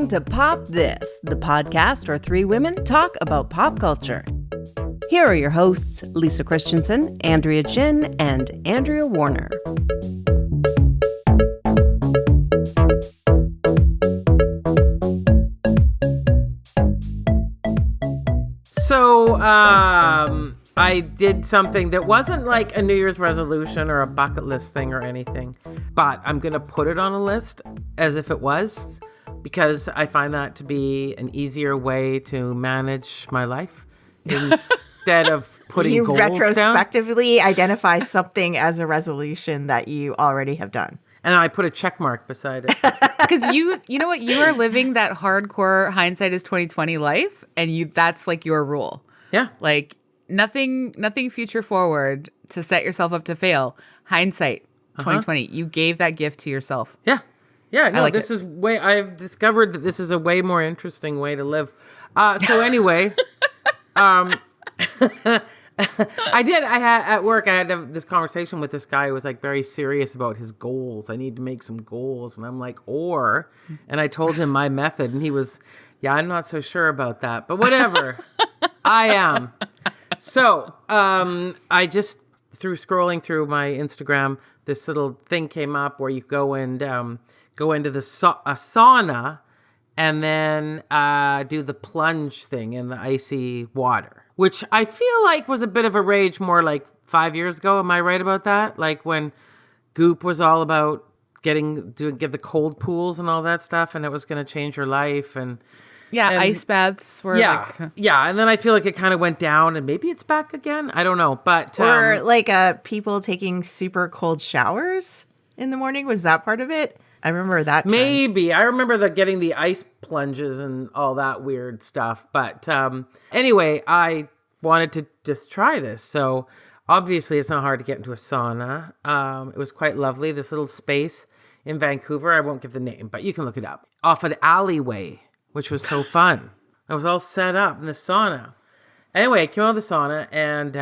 listening to Pop This, the podcast where three women talk about pop culture. Here are your hosts, Lisa Christiansen, Andrea Gin, and Andrea Warner. So, I did something that wasn't like a New Year's resolution or a bucket list thing or anything, but I'm going to put it on a list as if it was, because I find that to be an easier way to manage my life instead of putting goals down. You retrospectively identify something as a resolution that you already have done. And I put a check mark beside it. Because you know what? You are living that hardcore hindsight is 2020 life, and that's like your rule. Yeah. Like nothing future forward to set yourself up to fail. Hindsight 2020. You gave that gift to yourself. Yeah. Yeah. No, like I've discovered that this is a way more interesting way to live. So anyway, at work, I had this conversation with this guy who was like very serious about his goals. I need to make some goals. And I'm like, and I told him my method and he was, yeah, I'm not so sure about that, but whatever. I am. So, I just, through scrolling through my Instagram, this little thing came up where you go and, go into a sauna and then, do the plunge thing in the icy water, which I feel like was a bit of a rage more like 5 years ago. Am I right about that? Like when Goop was all about get the cold pools and all that stuff, and it was going to change your life. And ice baths were yeah. And then I feel like it kind of went down, and maybe it's back again. I don't know, but or like people taking super cold showers in the morning. Was that part of it? I remember that. Maybe. I remember getting the ice plunges and all that weird stuff. But anyway, I wanted to just try this. So obviously it's not hard to get into a sauna. It was quite lovely. This little space in Vancouver. I won't give the name, but you can look it up. Off an alleyway, which was so fun. I was all set up in the sauna. Anyway, I came out of the sauna and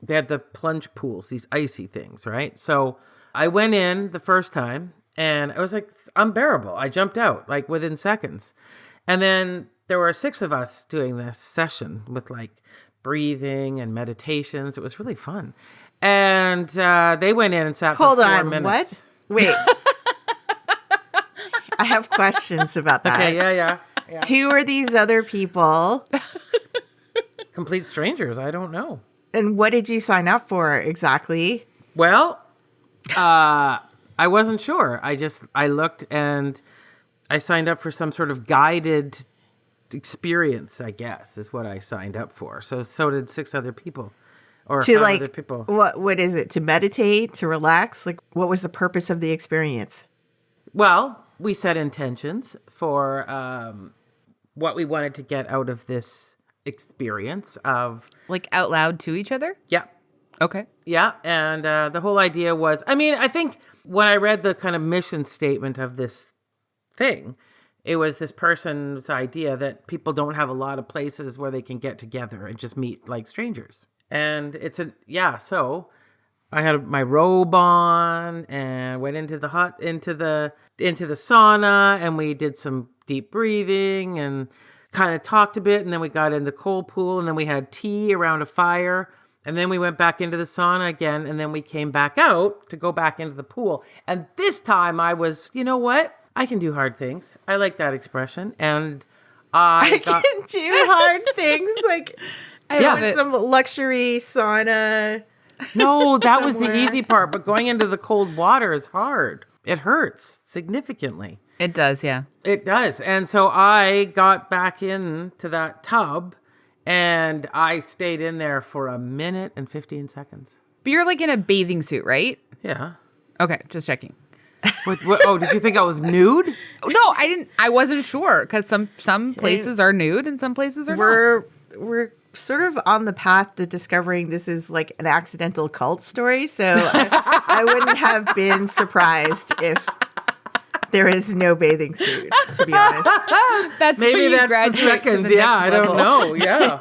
they had the plunge pools, these icy things, right? So I went in the first time. And it was like unbearable. I jumped out like within seconds. And then there were 6 of us doing this session with like breathing and meditations. It was really fun. And they went in and sat for 4 minutes. What? Wait. I have questions about that. Okay, yeah. Who are these other people? Complete strangers. I don't know. And what did you sign up for exactly? Well, I wasn't sure. I looked and I signed up for some sort of guided experience, I guess, is what I signed up for. So did 6 other people or 5 other people. What is it? To meditate, to relax? Like, what was the purpose of the experience? Well, we set intentions for what we wanted to get out of this experience of... Like out loud to each other? Yeah. Okay. Yeah. And the whole idea was, I think when I read the kind of mission statement of this thing, it was this person's idea that people don't have a lot of places where they can get together and just meet like strangers. And so I had my robe on and went into the sauna, and we did some deep breathing and kind of talked a bit. And then we got in the cold pool, and then we had tea around a fire. And then we went back into the sauna again, and then we came back out to go back into the pool. And this time I was, you know what? I can do hard things. I like that expression. And I can do hard things. Like, I want some luxury sauna. No, that was the easy part. But going into the cold water is hard. It hurts significantly. It does, yeah. It does. And so I got back into that tub. And I stayed in there for 1 minute and 15 seconds. But you're like in a bathing suit, right? Yeah. Okay, just checking. Oh, did you think I was nude? No, I didn't. I wasn't sure because some places are nude and some places are not. We're sort of on the path to discovering this is like an accidental cult story. So I wouldn't have been surprised if there is no bathing suit, to be honest. Maybe that's the second. Yeah, I don't know. Yeah.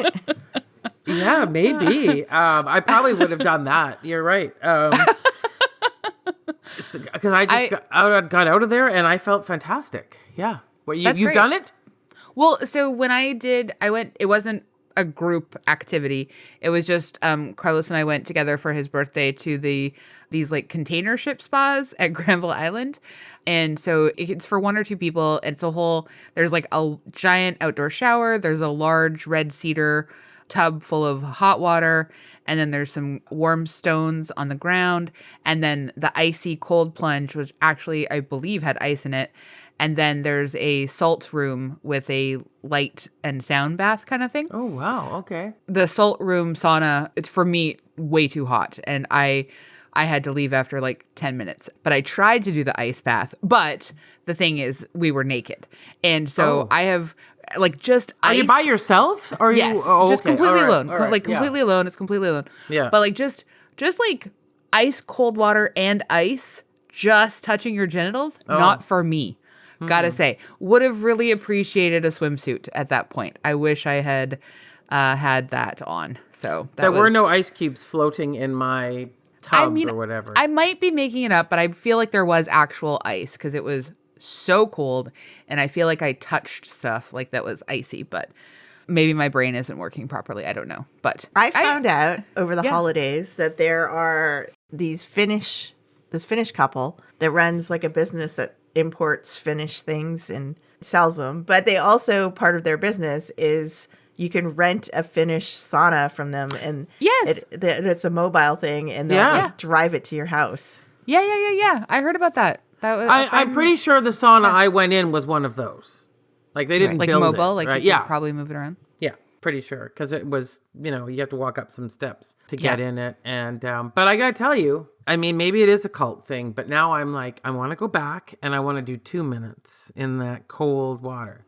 Yeah, maybe. I probably would have done that. You're right. Because I got out of there and I felt fantastic. Yeah. What, That's you've great. done it? Well, so when I went, it wasn't a group activity. It was just Carlos and I went together for his birthday to these like container ship spas at Granville Island. And so it's for 1 or 2 people. It's there's like a giant outdoor shower. There's a large red cedar tub full of hot water. And then there's some warm stones on the ground. And then the icy cold plunge, which actually I believe had ice in it. And then there's a salt room with a light and sound bath kind of thing. Oh, wow. Okay. The salt room sauna, it's for me way too hot. And I had to leave after like 10 minutes. But I tried to do the ice bath. But the thing is, we were naked. And so I have like just ice. Are you by yourself? Or Yes. Just okay. completely All right. alone. All right. Like completely alone. It's completely alone. Yeah. But like just like ice cold water and ice just touching your genitals, not for me. Gotta say, would have really appreciated a swimsuit at that point. I wish I had had that on. So There were no ice cubes floating in my tub or whatever. I might be making it up, but I feel like there was actual ice because it was so cold, and I feel like I touched stuff like that was icy, but maybe my brain isn't working properly. I don't know. But I found out over the holidays that there are this Finnish couple that runs like a business that imports Finnish things and sells them. But they also, part of their business is you can rent a Finnish sauna from them. And yes, it's a mobile thing, and they'll like, drive it to your house. Yeah. I heard about that. I'm pretty sure the sauna I went in was one of those. Like they didn't like build mobile, it, like right? you could probably move it around. Yeah, pretty sure because it was, you have to walk up some steps to get in it. And but I gotta tell you, I mean, maybe it is a cult thing, but now I'm like, I want to go back and I want to do 2 minutes in that cold water.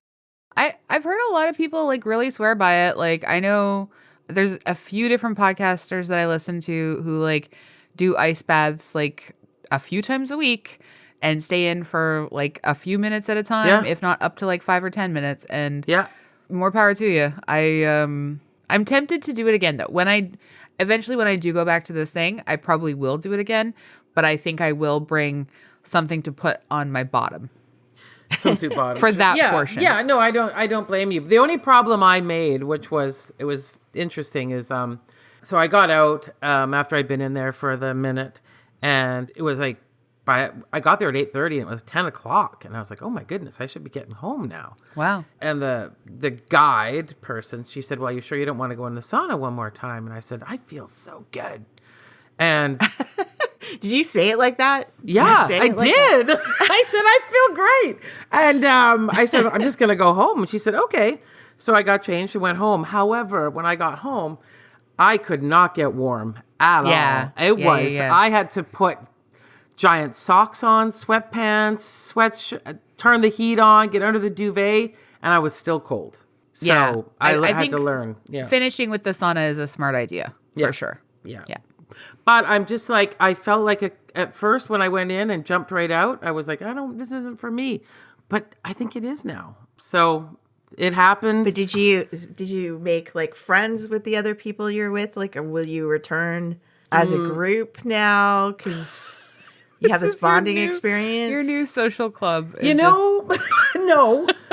I've heard a lot of people like really swear by it. Like I know there's a few different podcasters that I listen to who like do ice baths like a few times a week and stay in for like a few minutes at a time, if not up to like 5 or 10 minutes. And more power to you. I'm tempted to do it again though. When I do go back to this thing, I probably will do it again, but I think I will bring something to put on my bottom. Swimsuit bottom. For that portion. Yeah, no, I don't blame you. The only problem I made, which was interesting, is so I got out after I'd been in there for the minute, and it was like I got there at 8:30 and it was 10 o'clock, and I was like, oh my goodness, I should be getting home now. Wow. And the guide person, she said, well, you sure you don't want to go in the sauna one more time? And I said, I feel so good. And did you say it like that? Yeah, I did. I said, I feel great. And I said, I'm just going to go home. And she said, okay. So I got changed and went home. However, when I got home, I could not get warm at all. I had to put giant socks on, sweatpants, turn the heat on, get under the duvet, and I was still cold. So I had to learn. Yeah. Finishing with the sauna is a smart idea, for sure. Yeah. But I'm just like, I felt like at first when I went in and jumped right out, I was like, this isn't for me. But I think it is now. So it happened. But did you make like friends with the other people you're with? Like, or will you return as a group now? Because you have this bonding experience. Your new social club. No.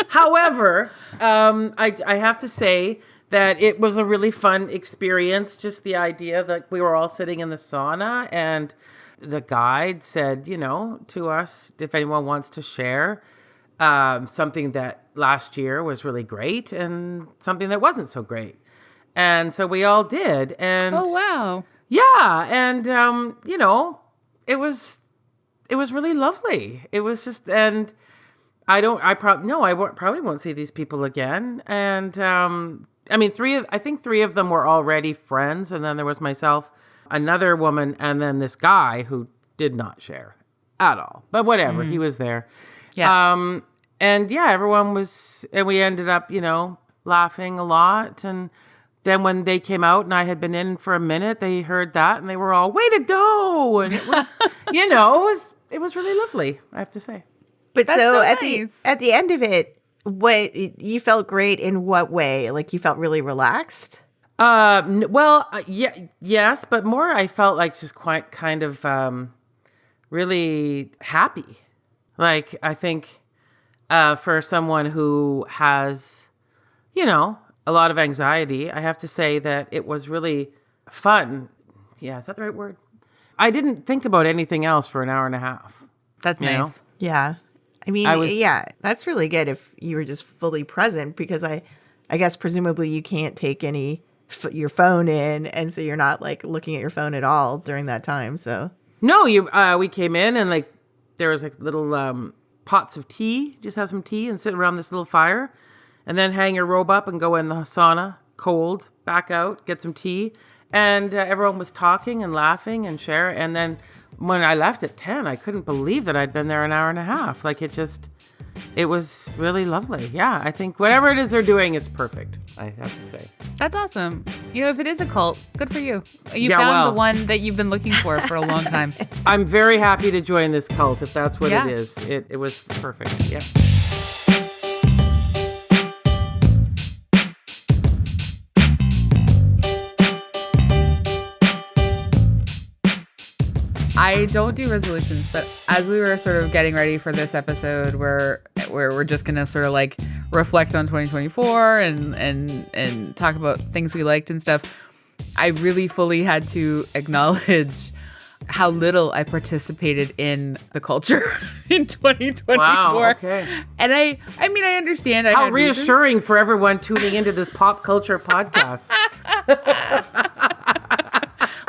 However, I have to say that it was a really fun experience. Just the idea that we were all sitting in the sauna, and the guide said, to us, if anyone wants to share something that last year was really great and something that wasn't so great. And so we all did. And oh, wow. Yeah. And, it was really lovely. It was just, and I probably won't see these people again. And, I mean, I think three of them were already friends. And then there was myself, another woman, and then this guy who did not share at all. But whatever, he was there. Yeah. And everyone was, and we ended up, laughing a lot. And then when they came out and I had been in for a minute, they heard that and they were all, way to go. And it was, it was really lovely, I have to say. But That's so nice. at the end of it, what you felt great in what way? Like you felt really relaxed? Yes, but more I felt like just quite kind of really happy. Like I think for someone who has, a lot of anxiety, I have to say that it was really fun. Yeah, is that the right word? I didn't think about anything else for an hour and a half. That's You know? nice. Yeah. I mean, yeah, that's really good if you were just fully present, because I guess presumably you can't take your phone in, and so you're not like looking at your phone at all during that time. So No, we came in and like there was like little pots of tea. Just have some tea and sit around this little fire, and then hang your robe up and go in the sauna, cold, back out, get some tea, and everyone was talking and laughing and sharing. And then when I left at 10, I couldn't believe that I'd been there an hour and a half. Like it was really lovely. Yeah, I think whatever it is they're doing, it's perfect, I have to say. That's awesome. If it is a cult, good for you. You Yeah, found well. the one that you've been looking for a long time. I'm very happy to join this cult if that's what Yeah. it is. It was perfect. Yeah. I don't do resolutions, but as we were sort of getting ready for this episode, where we're just gonna sort of like reflect on 2024 and talk about things we liked and stuff, I really fully had to acknowledge how little I participated in the culture in 2024. Wow, okay. And I mean, I understand. I How had reasons. reassuring for everyone tuning into this pop culture podcast.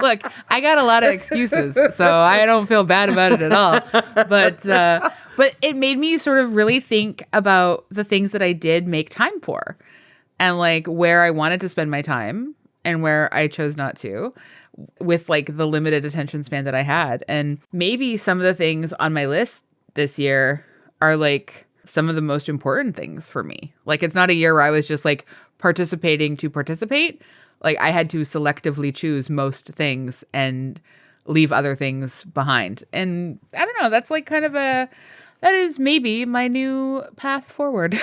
Look, I got a lot of excuses, so I don't feel bad about it at all. But it made me sort of really think about the things that I did make time for, and like where I wanted to spend my time and where I chose not to, with like the limited attention span that I had. And maybe some of the things on my list this year are like some of the most important things for me. Like, it's not a year where I was just like participating to participate. Like, I had to selectively choose most things and leave other things behind. And I don't know, that's like that is maybe my new path forward.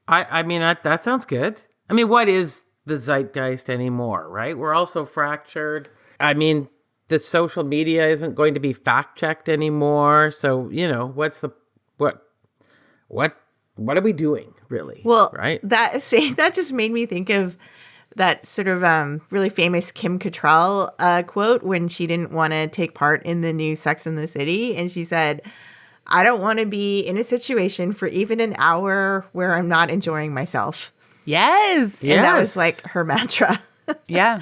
I mean, that sounds good. I mean, what is the zeitgeist anymore, right? We're also fractured. I mean, the social media isn't going to be fact checked anymore. So, what are we doing really? well, right? that just made me think of that sort of really famous Kim Cattrall quote when she didn't want to take part in the new Sex and the City, and she said, "I don't want to be in a situation for even an hour where I'm not enjoying myself." Yes. Yeah. And that Yes. was like her mantra. Yeah.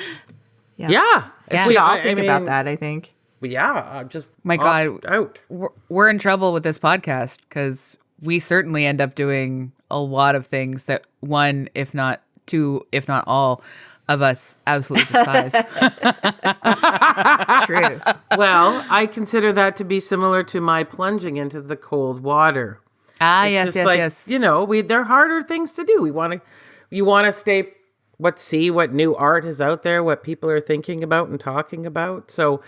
Yeah. Yeah. We all think about that, I think. Yeah. Just My God. out. We're in trouble with this podcast because we certainly end up doing a lot of things that one, if not two, if not all of us absolutely despise. True. Well, I consider that to be similar to my plunging into the cold water. Ah, It's yes, just yes, like, yes. They're harder things to do. You want to see what new art is out there, what people are thinking about and talking about. So,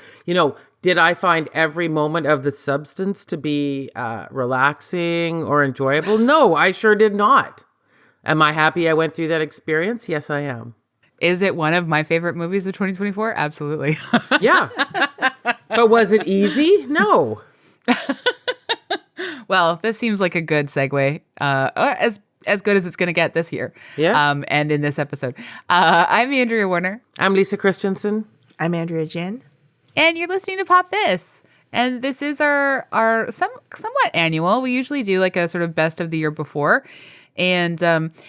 did I find every moment of the substance to be relaxing or enjoyable? No, I sure did not. Am I happy I went through that experience? Yes, I am. Is it one of my favorite movies of 2024? Absolutely. Yeah. But was it easy? No. Well, this seems like a good segue, as good as it's going to get this year. Yeah. And in this episode. I'm Andrea Warner. I'm Lisa Christiansen. I'm Andrea Gin. And you're listening to Pop This. And this is our somewhat annual. We usually do like a sort of best of the year before. And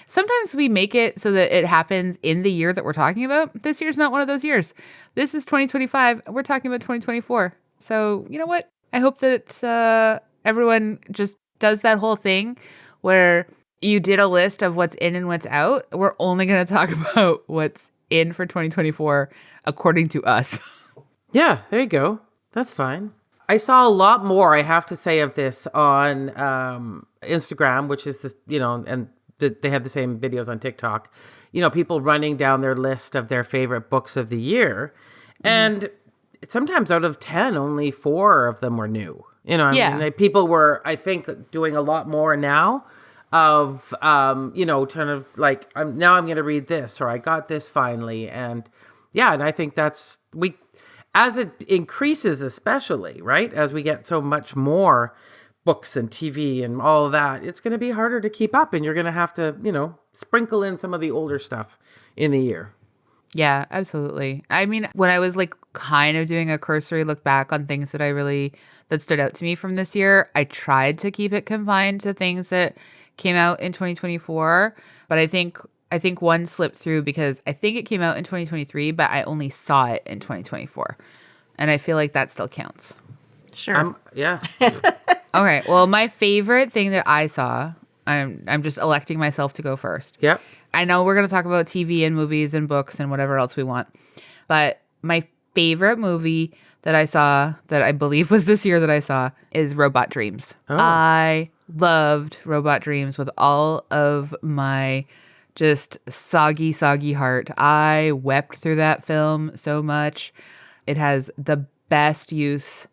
sometimes we make it so that it happens in the year that we're talking about. This year's not one of those years. This is 2025. We're talking about 2024. So you know what? I hope that everyone just does that whole thing where you did a list of what's in and what's out. We're only going to talk about what's in for 2024 according to us. Yeah, there you go. That's fine. I saw a lot more, I have to say, of this on Instagram, which is this, and they have the same videos on TikTok. People running down their list of their favorite books of the year. And sometimes out of 10, only 4 of them were new. Yeah. I mean, people were, I think, doing a lot more now of, kind of like, now I'm going to read this, or I got this finally. And yeah, and I think as it increases, especially, right, as we get so much more books and TV and all of that, it's going to be harder to keep up, and you're going to have to, sprinkle in some of the older stuff in the year. Yeah, absolutely. I mean, when I was like kind of doing a cursory look back on things that stood out to me from this year, I tried to keep it confined to things that came out in 2024. But I think one slipped through because I think it came out in 2023, but I only saw it in 2024. And I feel like that still counts. Sure. Yeah. Okay. Well, my favorite thing that I saw, I'm just electing myself to go first. Yep. I know we're going to talk about TV and movies and books and whatever else we want. But my favorite movie that I saw, that I believe was this year that I saw, is Robot Dreams. Oh. I loved Robot Dreams with all of my just soggy heart. I wept through that film so much. It has the best use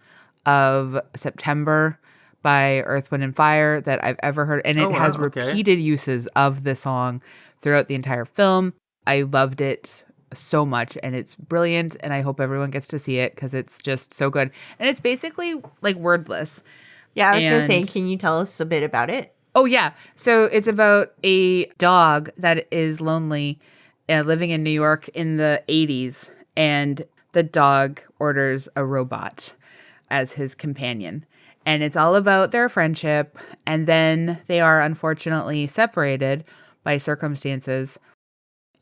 of September by Earth, Wind, and Fire that I've ever heard. And it has repeated uses of the song throughout the entire film. I loved it so much, and it's brilliant, and I hope everyone gets to see it because it's just so good. And it's basically like wordless. Yeah, I was going to say, can you tell us a bit about it? Oh, yeah. So it's about a dog that is lonely living in New York in the 80s, and the dog orders a robot as his companion. And it's all about their friendship, and then they are unfortunately separated by circumstances.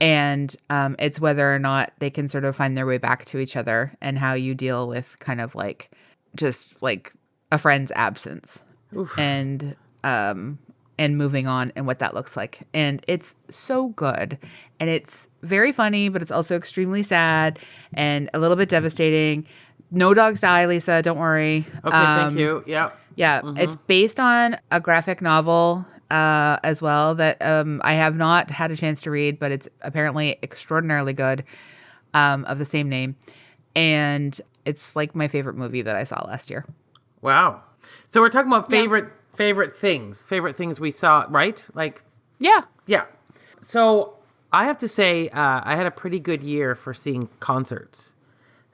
And it's whether or not they can sort of find their way back to each other and how you deal with kind of like just like a friend's absence. Oof. And moving on and what that looks like. And it's so good. And it's very funny, but it's also extremely sad and a little bit devastating. No dogs die, Lisa. Don't worry. Okay, thank you. Yeah. Yeah. Mm-hmm. It's based on a graphic novel as well that I have not had a chance to read, but it's apparently extraordinarily good, of the same name. And it's like my favorite movie that I saw last year. Wow. So we're talking about favorite things we saw, right? Like, yeah. So I have to say, I had a pretty good year for seeing concerts.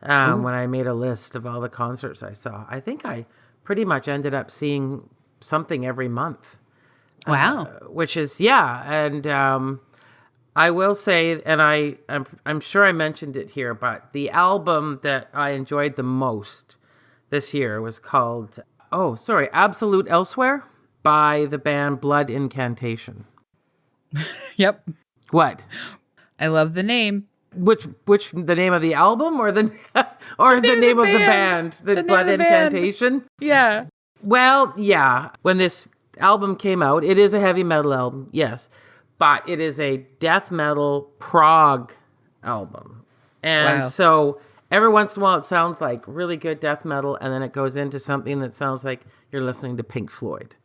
When I made a list of all the concerts I saw, I think I pretty much ended up seeing something every month. Wow. Which is, and I will say, and I'm sure I mentioned it here, but the album that I enjoyed the most this year was called, Absolute Elsewhere by the band Blood Incantation. Yep. What? I love the name. Which the name of the album or the name of the band? The Blood Incantation? Yeah. Well, yeah. When this album came out, it is a heavy metal album, yes, but it is a death metal prog album. And so every once in a while it sounds like really good death metal, and then it goes into something that sounds like you're listening to Pink Floyd.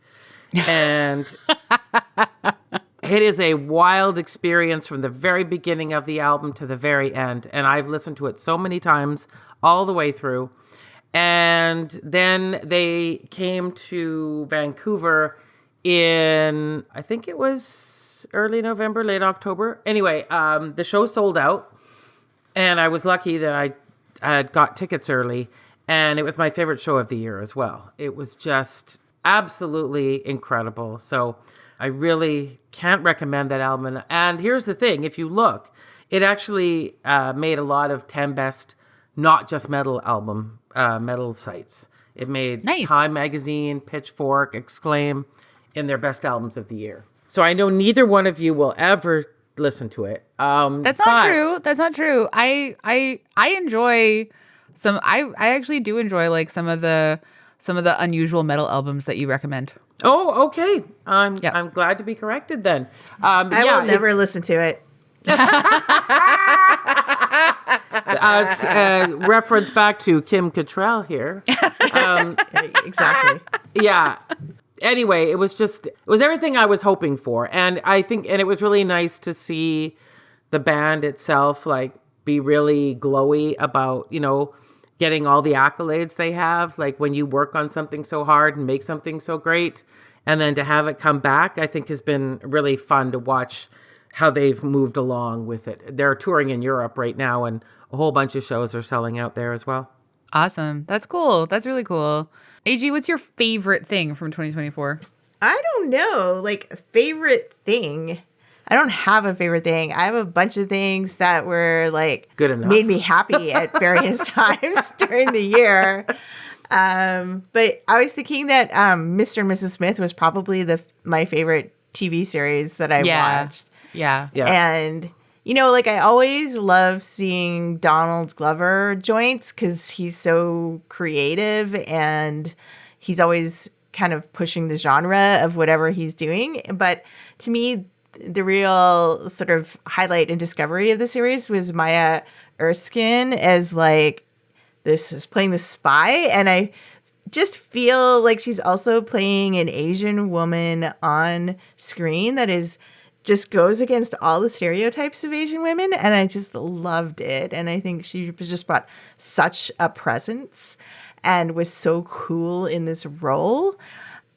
And it is a wild experience from the very beginning of the album to the very end. And I've listened to it so many times all the way through. And then they came to Vancouver in, I think it was early November, late October. Anyway, the show sold out. And I was lucky that I had got tickets early. And it was my favorite show of the year as well. It was just absolutely incredible. So I really can't recommend that album. And here's the thing. If you look, it actually made a lot of 10 best, not just metal album, metal sites. It made Time Magazine, Pitchfork, Exclaim in their best albums of the year. So I know neither one of you will ever listen to it. That's not true. That's not true. I enjoy some, I actually do enjoy like some of the unusual metal albums that you recommend. Oh, okay. I'm glad to be corrected then. I will never listen to it. Reference back to Kim Cattrall here. Exactly. Yeah. Anyway, it was everything I was hoping for. And it was really nice to see the band itself like be really glowy about, getting all the accolades they have. Like when you work on something so hard and make something so great, and then to have it come back, I think has been really fun to watch how they've moved along with it. They're touring in Europe right now, and a whole bunch of shows are selling out there as well. Awesome. That's cool. That's really cool. AG, what's your favorite thing from 2024? I don't know. Like, favorite thing. I don't have a favorite thing. I have a bunch of things that were like Good enough. made me happy at various times during the year. But I was thinking that Mr. and Mrs. Smith was probably my favorite TV series that I watched. Yeah. And, like I always love seeing Donald Glover joints because he's so creative and he's always kind of pushing the genre of whatever he's doing. But to me, the real sort of highlight and discovery of the series was Maya Erskine as like this is playing the spy. And I just feel like she's also playing an Asian woman on screen that just goes against all the stereotypes of Asian women. And I just loved it. And I think she just brought such a presence and was so cool in this role,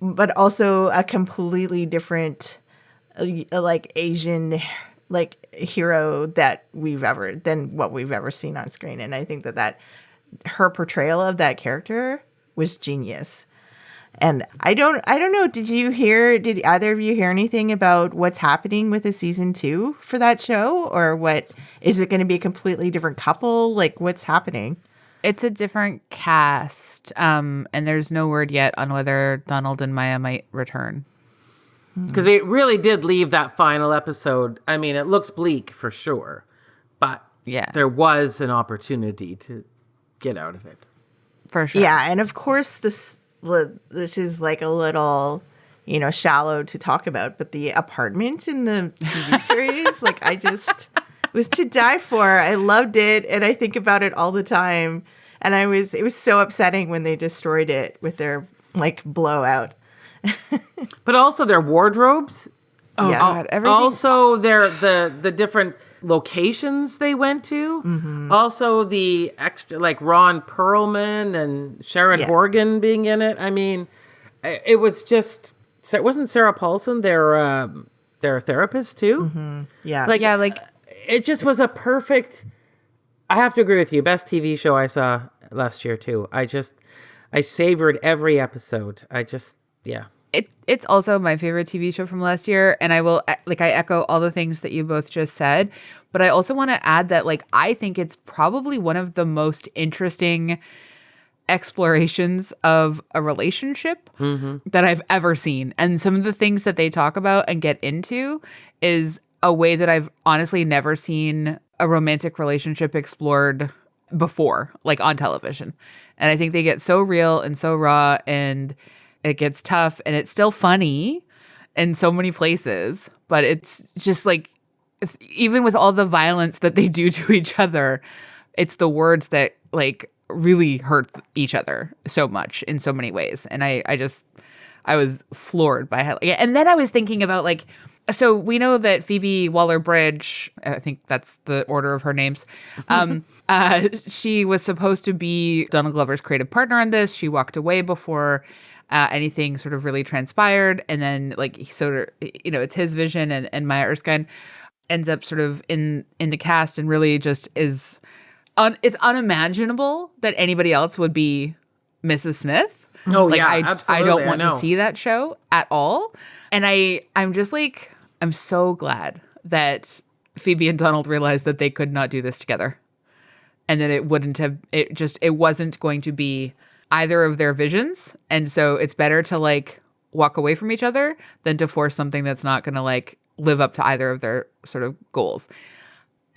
but also a completely different like Asian like hero than what we've ever seen on screen. And I think that her portrayal of that character was genius. And I don't know, did either of you hear anything about what's happening with the season 2 for that show? Or what, is it going to be a completely different couple? Like, what's happening? It's a different cast. And there's no word yet on whether Donald and Maya might return. Because it really did leave that final episode. I mean, it looks bleak for sure, but there was an opportunity to get out of it. For sure. Yeah, and of course this is like a little, shallow to talk about, but the apartment in the TV series, like it was to die for. I loved it, and I think about it all the time. And it was so upsetting when they destroyed it with their like blowout. But also their wardrobes. Oh Yeah. God! Everything. Also the different locations they went to. Mm-hmm. Also the extra like Ron Perlman and Sharon Horgan being in it. I mean, it was just. It wasn't Sarah Paulson their therapist too. Mm-hmm. Yeah. like it just was a perfect. I have to agree with you. Best TV show I saw last year too. I savored every episode. It's also my favorite TV show from last year, and I echo all the things that you both just said, but I also want to add that I think it's probably one of the most interesting explorations of a relationship that I've ever seen. And some of the things that they talk about and get into is a way that I've honestly never seen a romantic relationship explored before, like on television. And I think they get so real and so raw, and it gets tough, and it's still funny in so many places, but it's just even with all the violence that they do to each other, it's the words that really hurt each other so much in so many ways. And I was floored by how, and then I was thinking about so we know that Phoebe Waller-Bridge, I think that's the order of her names, she was supposed to be Donald Glover's creative partner on this. She walked away before anything sort of really transpired. And then it's his vision, and Maya Erskine ends up sort of in the cast, and really just is, it's unimaginable that anybody else would be Mrs. Smith. Oh, absolutely. I don't want to see that show at all. And I'm just I'm so glad that Phoebe and Donald realized that they could not do this together, and that it wasn't going to be either of their visions. And so it's better to walk away from each other than to force something that's not going to live up to either of their sort of goals.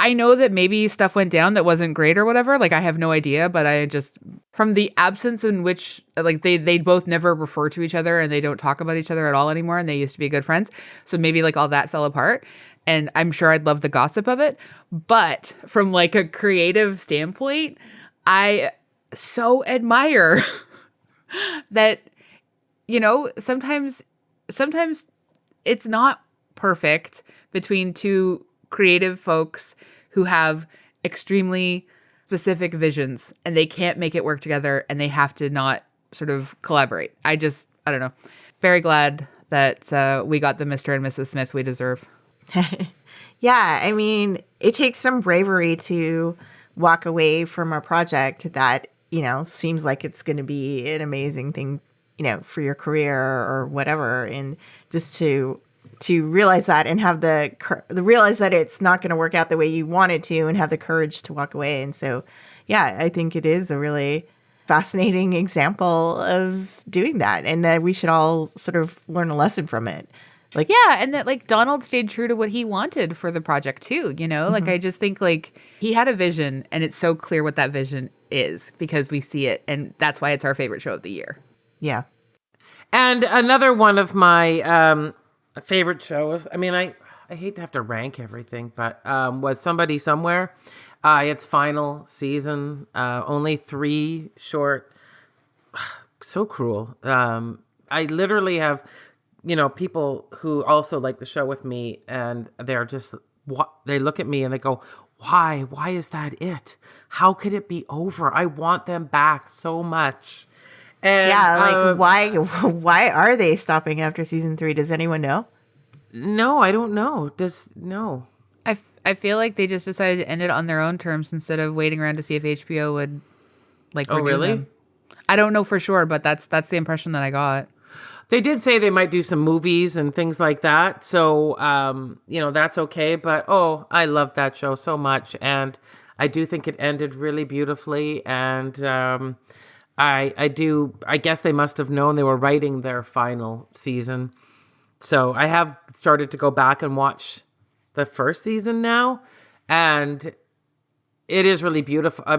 I know that maybe stuff went down that wasn't great or whatever. I have no idea, but I just, from the absence in which they both never refer to each other, and they don't talk about each other at all anymore, and they used to be good friends. So maybe all that fell apart, and I'm sure I'd love the gossip of it. But from a creative standpoint, I so admire that, sometimes it's not perfect between two creative folks who have extremely specific visions, and they can't make it work together, and they have to not sort of collaborate. I don't know. Very glad that we got the Mr. and Mrs. Smith we deserve. Yeah, I mean, it takes some bravery to walk away from a project that seems like it's going to be an amazing thing, for your career or whatever. And just to realize that and have the realize that it's not going to work out the way you want it to and have the courage to walk away. And so, yeah, I think it is a really fascinating example of doing that, and that we should all sort of learn a lesson from it. And that Donald stayed true to what he wanted for the project too, I just think he had a vision, and it's so clear what that vision is because we see it, and that's why it's our favorite show of the year. Yeah. And another one of my favorite shows, I hate to have to rank everything, but was Somebody Somewhere. Its final season, only 3 short, so cruel. I literally have, people who also like the show with me, and they're just, they look at me and they go, why? Why is that it? How could it be over? I want them back so much. And, why are they stopping after season 3? Does anyone know? No, I don't know. No. I feel like they just decided to end it on their own terms instead of waiting around to see if HBO would renew really? them. I don't know for sure, but that's the impression that I got. They did say they might do some movies and things like that. So, that's okay. But, I love that show so much. And I do think it ended really beautifully. And I guess they must have known they were writing their final season. So I have started to go back and watch the first season now. And it is really beautiful. I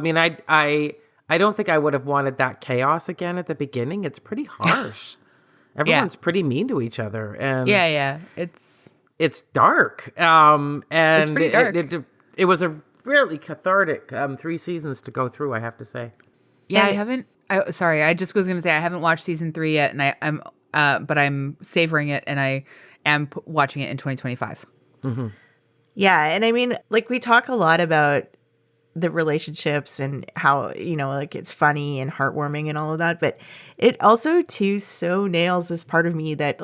don't think I would have wanted that chaos again at the beginning. It's pretty harsh. Everyone's pretty mean to each other, and it's dark. And it's pretty dark. It was a really cathartic 3 seasons to go through, I have to say. Yeah, I haven't. I just was gonna say I haven't watched season 3 yet, and but I'm savoring it, and I am watching it in 2025. Mm-hmm. Yeah, and we talk a lot about the relationships and how, it's funny and heartwarming and all of that. But it also too so nails this part of me that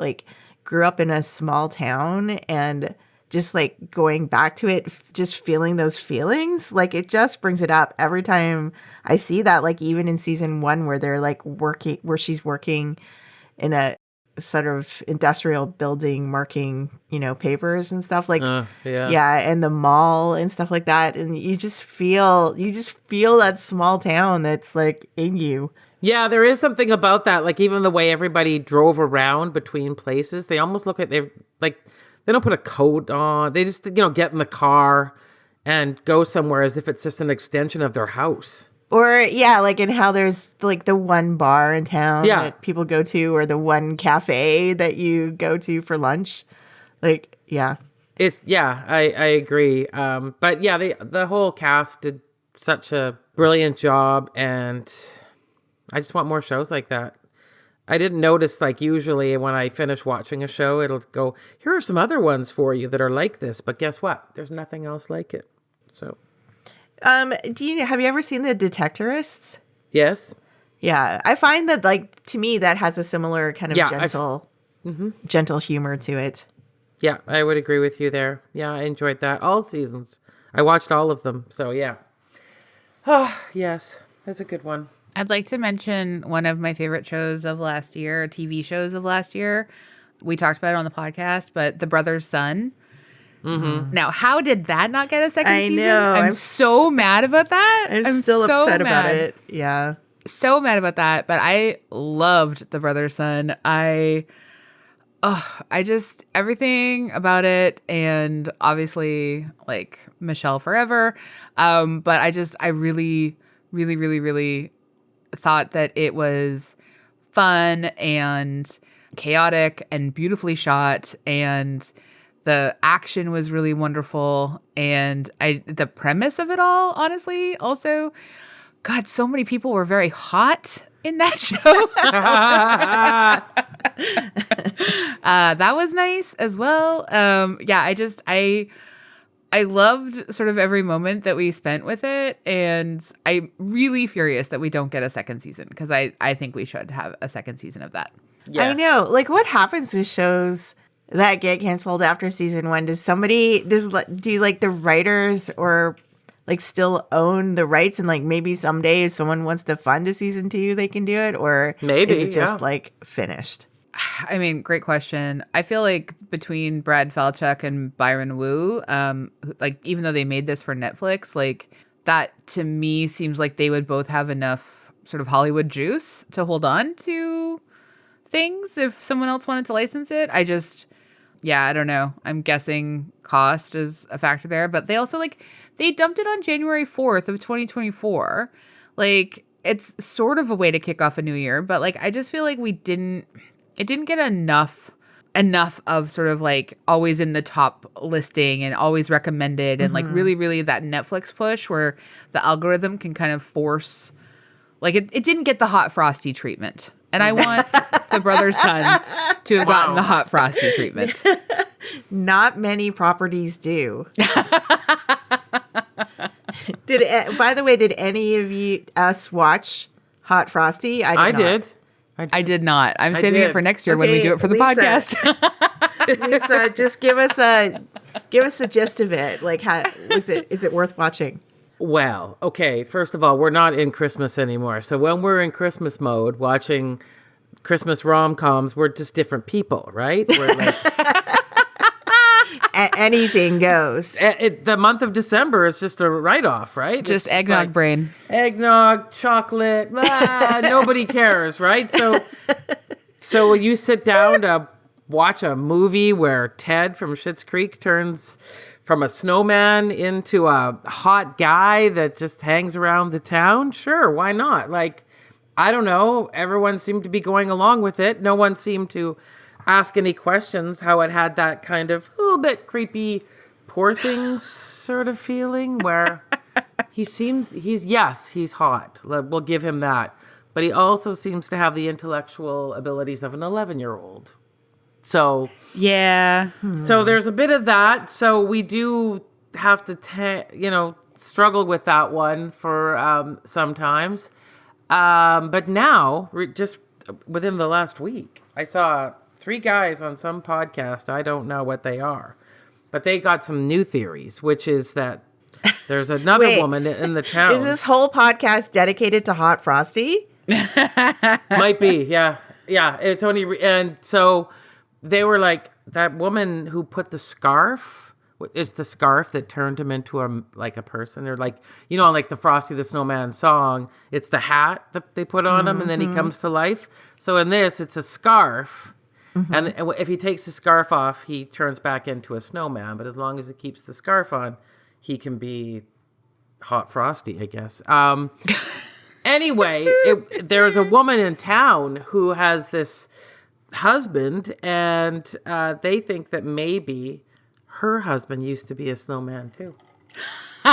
grew up in a small town, and just going back to it, just feeling those feelings, it just brings it up every time I see that, even in season 1 where they're where she's working in a sort of industrial building marking, papers and stuff and the mall and stuff like that. And you just feel that small town that's in you. Yeah, there is something about that. Even the way everybody drove around between places, they almost look like they don't put a coat on. They just, get in the car and go somewhere as if it's just an extension of their house. Or, and how there's, the one bar in town that people go to, or the one cafe that you go to for lunch. I agree. But, the whole cast did such a brilliant job, and I just want more shows like that. I didn't notice, usually when I finish watching a show, it'll go, here are some other ones for you that are like this. But guess what? There's nothing else like it. So... have you ever seen The Detectorists? Yes. Yeah, I find that to me that has a similar kind of gentle humor to it. Yeah, I would agree with you there. Yeah, I enjoyed that. All seasons. I watched all of them. So yeah. Oh, yes. That's a good one. I'd like to mention one of my favorite shows of last year, TV shows of last year. We talked about it on the podcast, but The Brother's Son. Mm-hmm. Now, how did that not get a second season? I know. I'm so mad about that. I'm still so upset about it. Yeah. So mad about that. But I loved The Brother's Son. I just, everything about it, and obviously, Michelle forever. But I really, really, really, really thought that it was fun and chaotic and beautifully shot, and the action was really wonderful, and the premise of it all, honestly, also, God, so many people were very hot in that show. That was nice as well. I loved sort of every moment that we spent with it, and I'm really furious that we don't get a second season, because I think we should have a second season of that. Yes. I know. What happens with shows that get canceled after season 1? Do the writers or like still own the rights, and like maybe someday if someone wants to fund a season 2, they can do it, or Maybe, is it just yeah. like finished? I mean, great question. I feel like between Brad Falchuk and Byron Wu, like even though they made this for Netflix, like that to me seems like they would both have enough sort of Hollywood juice to hold on to things if someone else wanted to license it. I don't know. I'm guessing cost is a factor there, but they also they dumped it on January 4th of 2024. Like it's sort of a way to kick off a new year, but like I just feel like it didn't get enough of sort of like always in the top listing and always recommended and like really, really that Netflix push where the algorithm can kind of force, like it didn't get the Hot Frosty treatment. And I want the brother son to have gotten the Hot Frosty treatment. Not many properties do. By the way, did any of us watch Hot Frosty? I did. I did not. I'm saving it for next year when we do it for the Lisa. podcast. Lisa, just give us a gist of it. Like, how is it worth watching? Well, okay. First of all, we're not in Christmas anymore. So when we're in Christmas mode, watching Christmas rom-coms, we're just different people, right? We're like, Anything goes. the month of December is just a write-off, right? Just It's eggnog like brain. Eggnog, chocolate, nobody cares, right? So when you sit down to watch a movie where Ted from Schitt's Creek turns from a snowman into a hot guy that just hangs around the town, sure, why not? Like, I don't know. Everyone seemed to be going along with it. No one seemed to ask any questions how it had that kind of a little bit creepy, Poor Things sort of feeling where he's hot. We'll give him that. But he also seems to have the intellectual abilities of an 11-year-old. So Yeah. so there's a bit of that. So we do have to, struggle with that one for sometimes. But now, just within the last week, I saw 3 guys on some podcast. I don't know what they are, but they got some new theories, which is that there's another Wait, woman in the town. Is this whole podcast dedicated to Hot Frosty? Might be, yeah. Yeah, it's only, and so they were like, that woman who put the scarf, is the scarf that turned him into a person, or like, like the Frosty the Snowman song, it's the hat that they put on him and then he comes to life. So in this, it's a scarf. And if he takes the scarf off, he turns back into a snowman. But as long as he keeps the scarf on, he can be Hot Frosty, I guess. Anyway, there's a woman in town who has this husband, and they think that maybe her husband used to be a snowman too. Lisa,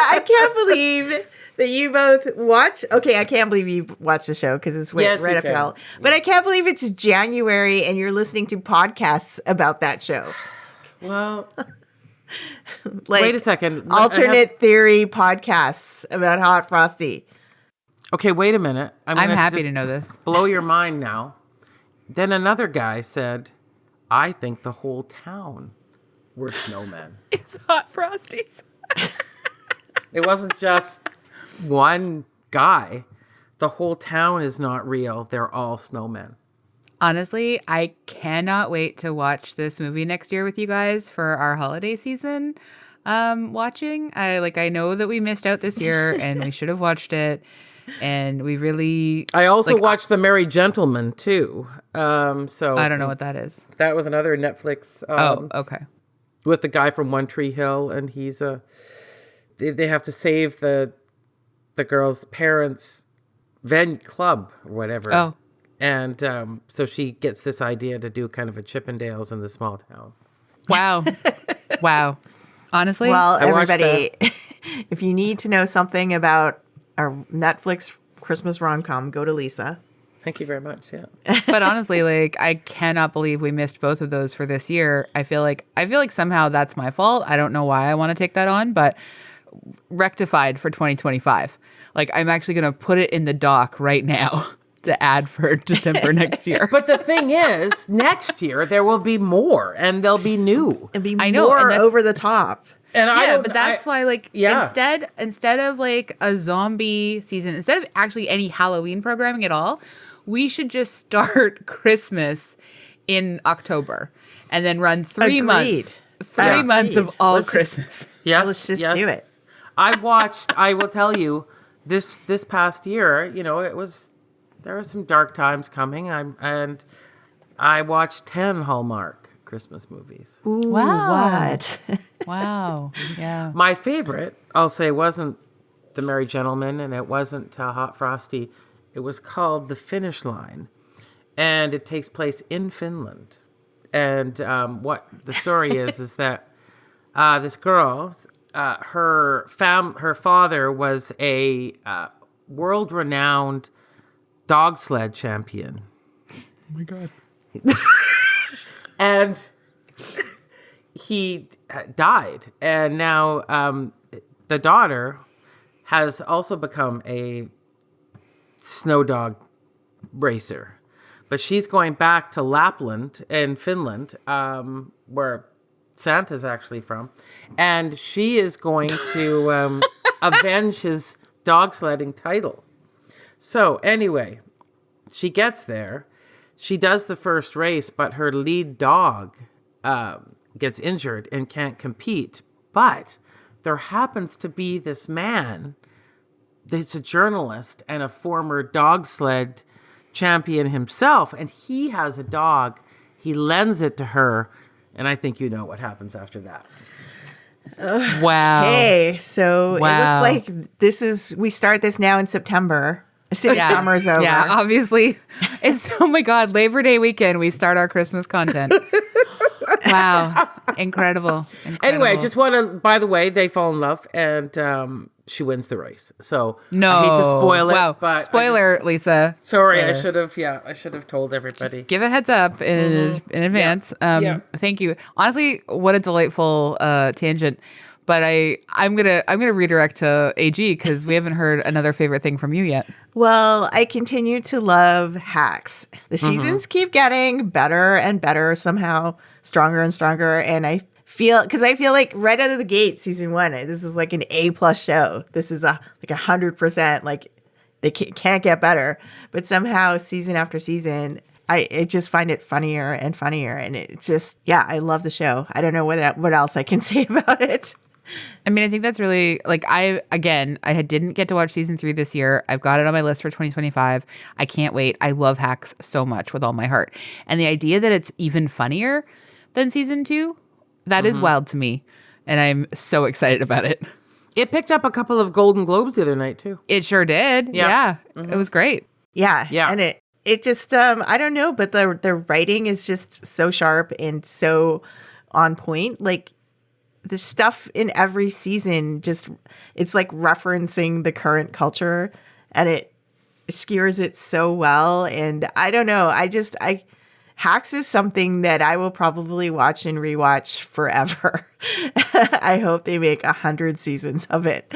I can't believe that you both watch. Okay, I can't believe you watch the show because it's right up your alley. But I can't believe it's January and you're listening to podcasts about that show. Well, Like, wait a second. Alternate theory podcasts about Hot Frosty. Okay, wait a minute. I'm gonna happy just to know this. blow your mind now. Then another guy said, I think the whole town were snowmen. It's Hot Frosties. It wasn't just one guy. The whole town is not real. They're all snowmen. Honestly, I cannot wait to watch this movie next year with you guys for our holiday season watching. I know that we missed out this year and we should have watched it. And we really... I also watched The Merry Gentleman, too. So I don't know what that is. That was another Netflix... okay. With the guy from One Tree Hill, and he's they have to save the girl's parents' club or whatever. Oh. And so she gets this idea to do kind of a Chippendales in the small town. Wow. Wow. Honestly? Well, I watched everybody, if you need to know something about our Netflix Christmas rom-com, go to Lisa. Thank you very much. Yeah. But honestly, I cannot believe we missed both of those for this year. I feel like somehow that's my fault. I don't know why I want to take that on, but rectified for 2025. I'm actually going to put it in the doc right now to add for December next year. But the thing is, next year there will be more and they'll be new. It'd be I know, more and that's- over the top. And Yeah, but that's why, like, Yeah. instead of like a zombie season, instead of actually any Halloween programming at all, we should just start Christmas in October and then run 3 months. Three months of all Let's just- Christmas. Yes, Let's just yes. do it. I will tell you, this past year, there were some dark times coming. And I watched 10 Hallmark Christmas movies. Ooh, Wow. what? Wow. Yeah. My favorite, I'll say, wasn't The Merry Gentleman, and it wasn't Hot Frosty. It was called The Finish Line, and it takes place in Finland. And what the story is that this girl, her father was a world-renowned dog sled champion. Oh my God. And he died. And now the daughter has also become a snow dog racer. But she's going back to Lapland in Finland, where Santa's actually from. And she is going to avenge his dog sledding title. So anyway, she gets there. She does the first race, but her lead dog gets injured and can't compete. But there happens to be this man that's a journalist and a former dog sled champion himself, and he has a dog. He lends it to her, and I think you know what happens after that. Wow. Hey, so Wow. it looks like we start this now in September. As soon as summer's over. Yeah, obviously. It's, oh my God, Labor Day weekend, we start our Christmas content. Wow. Incredible. Anyway, I just want to, by the way, they fall in love, and she wins the race. So No. I hate to spoil it, Wow. but Spoiler, Lisa. sorry, Spoiler. I should have told everybody. Give a heads up in advance. Yeah. Thank you. Honestly, what a delightful tangent. But I'm gonna redirect to AG because we haven't heard another favorite thing from you yet. Well, I continue to love Hacks. The seasons keep getting better and better, somehow stronger and stronger. And I feel like right out of the gate, season 1, this is like an A+ show. This is like 100%. Like they can't get better. But somehow, season after season, I just find it funnier and funnier. And it's just, yeah, I love the show. I don't know what else I can say about it. I mean, I think that's really like I didn't get to watch season 3 this year. I've got it on my list for 2025. I can't wait. I love Hacks so much with all my heart. And the idea that it's even funnier than season 2, that is wild to me. And I'm so excited about it. It picked up a couple of Golden Globes the other night too. It sure did. Yeah. It was great. Yeah. Yeah. And it just, I don't know, but the writing is just so sharp and so on point. Like, the stuff in every season it's like referencing the current culture, and it skewers it so well. And I don't know, Hacks is something that I will probably watch and rewatch forever. I hope they make 100 seasons of it.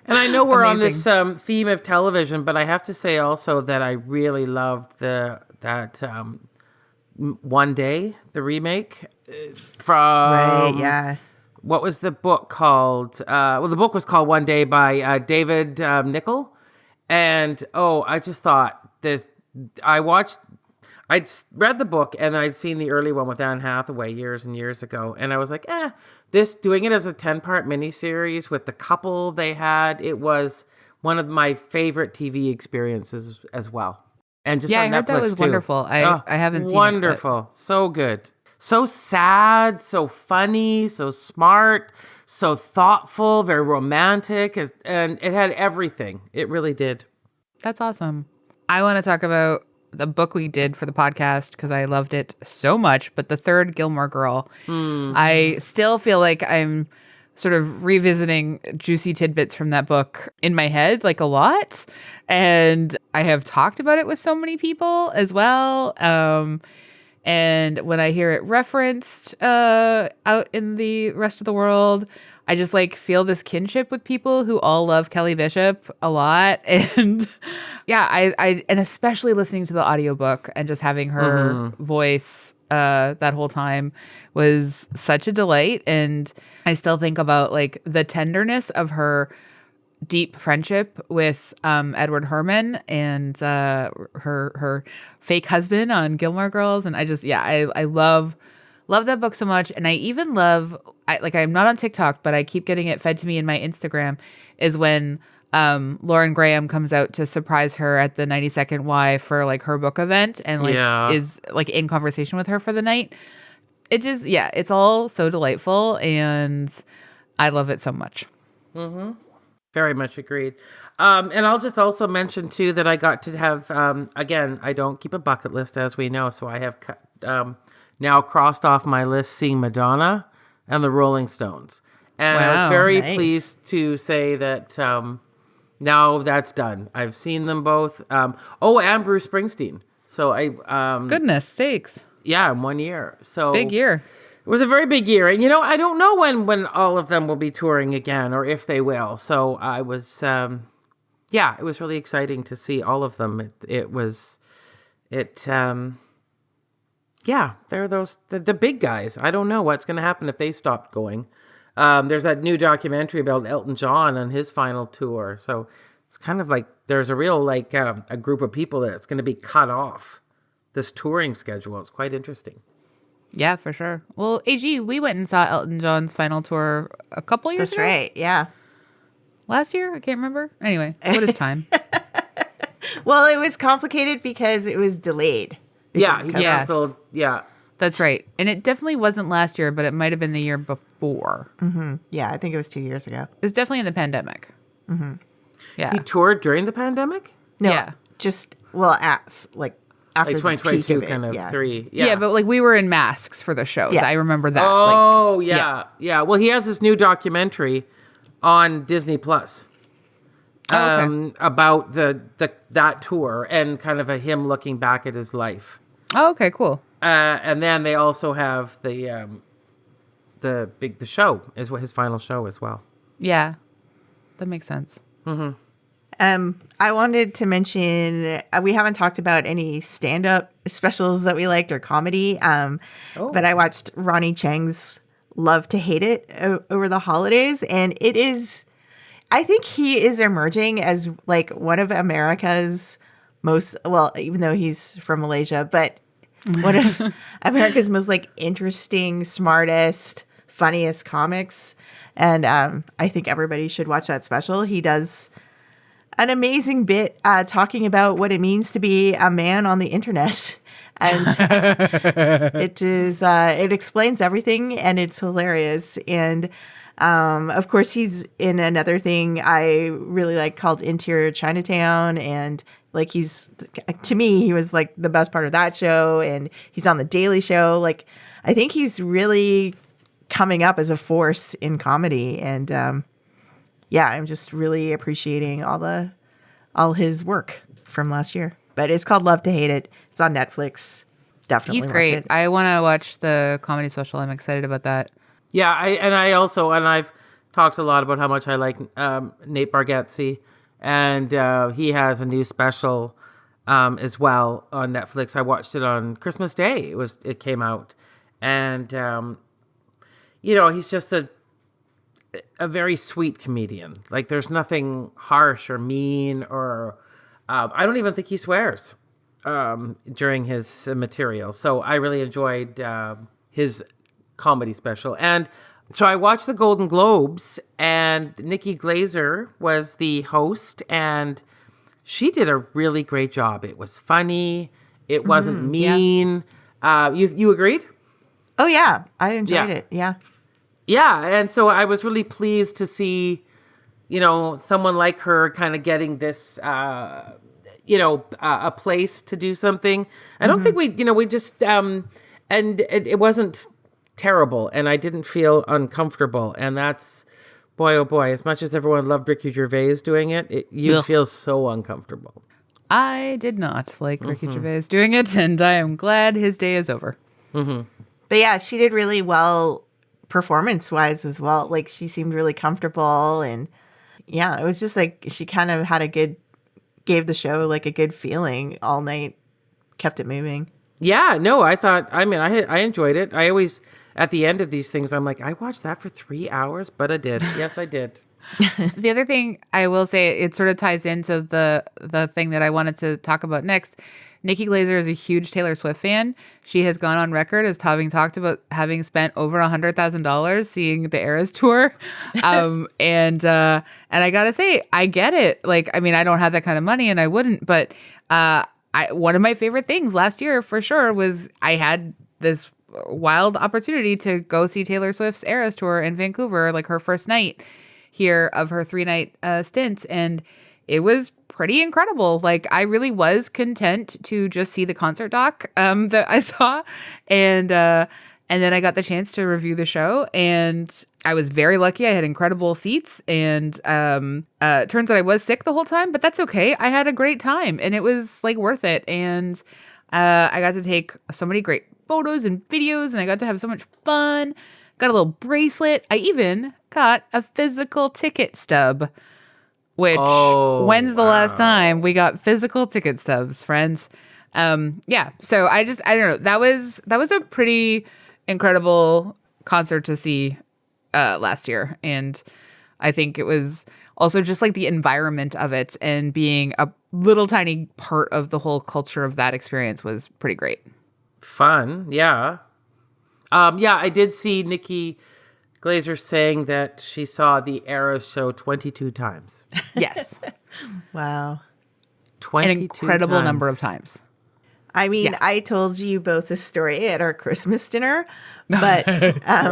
And I know we're Amazing. on this theme of television, but I have to say also that I really loved that One Day, the remake from Right, yeah. what was the book called? The book was called One Day by David Nichol. And I just thought this. I'd read the book and I'd seen the early one with Anne Hathaway years and years ago, and I was like, this, doing it as a 10-part miniseries with the couple they had, it was one of my favorite TV experiences as well. And just Yeah, on I heard Netflix that was too. wonderful. I haven't seen it. Wonderful. So good. So sad, so funny, so smart, so thoughtful, very romantic, and it had everything. It really did. That's awesome. I want to talk about the book we did for the podcast because I loved it so much. But the third Gilmore Girl, I still feel like I'm sort of revisiting juicy tidbits from that book in my head, like a lot. And I have talked about it with so many people as well. And when I hear it referenced out in the rest of the world, I just like feel this kinship with people who all love Kelly Bishop a lot. And yeah, I and especially listening to the audiobook and just having her voice that whole time was such a delight. And I still think about like the tenderness of her deep friendship with Edward Herman and her fake husband on Gilmore Girls. And I love that book so much. And I even love, I'm not on TikTok, but I keep getting it fed to me in my Instagram, is when Lauren Graham comes out to surprise her at the 92nd Y for like her book event and is like in conversation with her for the night. It just, it's all so delightful and I love it so much. Mm-hmm. Very much agreed. And I'll just also mention too that I got to have, again, I don't keep a bucket list as we know. So I have now crossed off my list seeing Madonna and the Rolling Stones. And I was very pleased to say that now that's done. I've seen them both. And Bruce Springsteen. So goodness sakes. Yeah, in 1 year. So big year. It was a very big year. And, I don't know when all of them will be touring again or if they will. So I was, it was really exciting to see all of them. They're the big guys. I don't know what's going to happen if they stopped going. There's that new documentary about Elton John on his final tour. So it's kind of like there's a real, a group of people that's going to be cut off this touring schedule. It's quite interesting. Yeah, for sure. Well, AG, we went and saw Elton John's final tour a couple years ago. That's right, yeah. Last year? I can't remember. Anyway, what is time? Well, it was complicated because it was delayed. Yeah, he canceled. Yeah. That's right. And it definitely wasn't last year, but it might have been the year before. Mm-hmm. Yeah, I think it was 2 years ago. It was definitely in the pandemic. Mm-hmm. Yeah. He toured during the pandemic? No, yeah. After 2022 the kind of yeah. 3. Yeah, but we were in masks for the shows. Yeah. I remember that. Oh, yeah. Well, he has this new documentary on Disney Plus about that tour and kind of him looking back at his life. Oh, okay, cool. And then they also have the show is what his final show as well. Yeah, that makes sense. Mm-hmm. I wanted to mention we haven't talked about any stand-up specials that we liked or comedy, but I watched Ronnie Cheng's Love to Hate It over the holidays, and I think he is emerging as one of America's most, even though he's from Malaysia, but one of America's most interesting, smartest, funniest comics, and I think everybody should watch that special. He does an amazing bit talking about what it means to be a man on the internet. And it explains everything and it's hilarious. And of course, he's in another thing I really like called Interior Chinatown. And to me, he was the best part of that show. And he's on The Daily Show. I think he's really coming up as a force in comedy. And I'm just really appreciating all his work from last year. But it's called Love to Hate It. It's on Netflix. Definitely He's great. watch it. I want to watch the comedy special. I'm excited about that. Yeah, I've talked a lot about how much I like Nate Bargatze, and he has a new special as well on Netflix. I watched it on Christmas Day. It came out, and he's just a very sweet comedian. There's nothing harsh or mean or I don't even think he swears during his material. So I really enjoyed his comedy special. And so I watched the Golden Globes, and Nikki Glaser was the host, and she did a really great job. It was funny. It wasn't mean. Yeah. You agreed? Oh, yeah. I enjoyed it. Yeah. Yeah, and so I was really pleased to see, someone like her kind of getting this, a place to do something. I don't think we just, and it wasn't terrible, and I didn't feel uncomfortable. And that's, boy, oh boy, as much as everyone loved Ricky Gervais doing it, you feel so uncomfortable. I did not like Ricky Gervais doing it, and I am glad his day is over. Mm-hmm. But yeah, she did really well performance-wise as well. Like, she seemed really comfortable, and yeah, it was just like she kind of had gave the show like a good feeling all night, kept it moving. Yeah, no, I enjoyed it. I always, at the end of these things, I'm like, I watched that for 3 hours, but I did. Yes, I did. The other thing I will say, it sort of ties into the thing that I wanted to talk about next. Nikki Glaser is a huge Taylor Swift fan. She has gone on record as having talked about having spent over $100,000 seeing the Eras tour. And I gotta say, I get it. Like, I mean, I don't have that kind of money and I wouldn't, but one of my favorite things last year for sure was I had this wild opportunity to go see Taylor Swift's Eras tour in Vancouver, like her first night here of her 3-night stint. And it was pretty incredible. Like, I really was content to just see the concert doc that I saw. And then I got the chance to review the show, and I was very lucky. I had incredible seats, and it turns out I was sick the whole time, but that's okay. I had a great time, and it was like worth it. And I got to take so many great photos and videos, and I got to have so much fun. Got a little bracelet. I even got a physical ticket stub, which when's the last time we got physical ticket stubs, friends? Yeah. So I don't know. That was a pretty incredible concert to see last year. And I think it was also just like the environment of it and being a little tiny part of the whole culture of that experience was pretty great. Fun. Yeah. Yeah, I did see Nikki Glaser saying that she saw the Eras show 22 times. Yes. Wow. 22 An incredible times. number of times. I mean, Yeah. I told you both a story at our Christmas dinner, but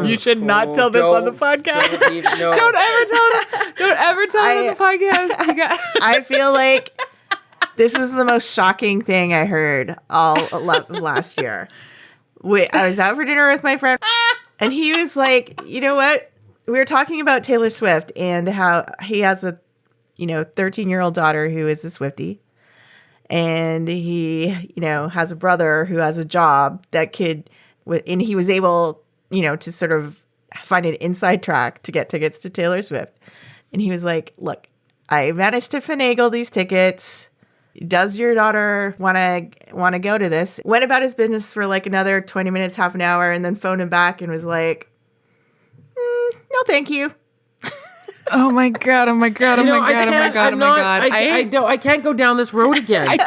You should not tell this on the podcast. Don't ever tell it on the podcast. You got- I feel like this was the most shocking thing I heard all last year. I was out for dinner with my friend, and he was like, you know what? We were talking about Taylor Swift and how he has a 13-year-old daughter who is a Swiftie. And he, has a brother who has a job that and he was able, to sort of find an inside track to get tickets to Taylor Swift. And he was like, look, I managed to finagle these tickets. Does your daughter want to go to this? Went about his business for like another 20 minutes, half an hour, and then phoned him back and was like, no, thank you. Oh my god! Oh my god! Oh my god! Oh my god! Oh my god! I can't go down this road again. I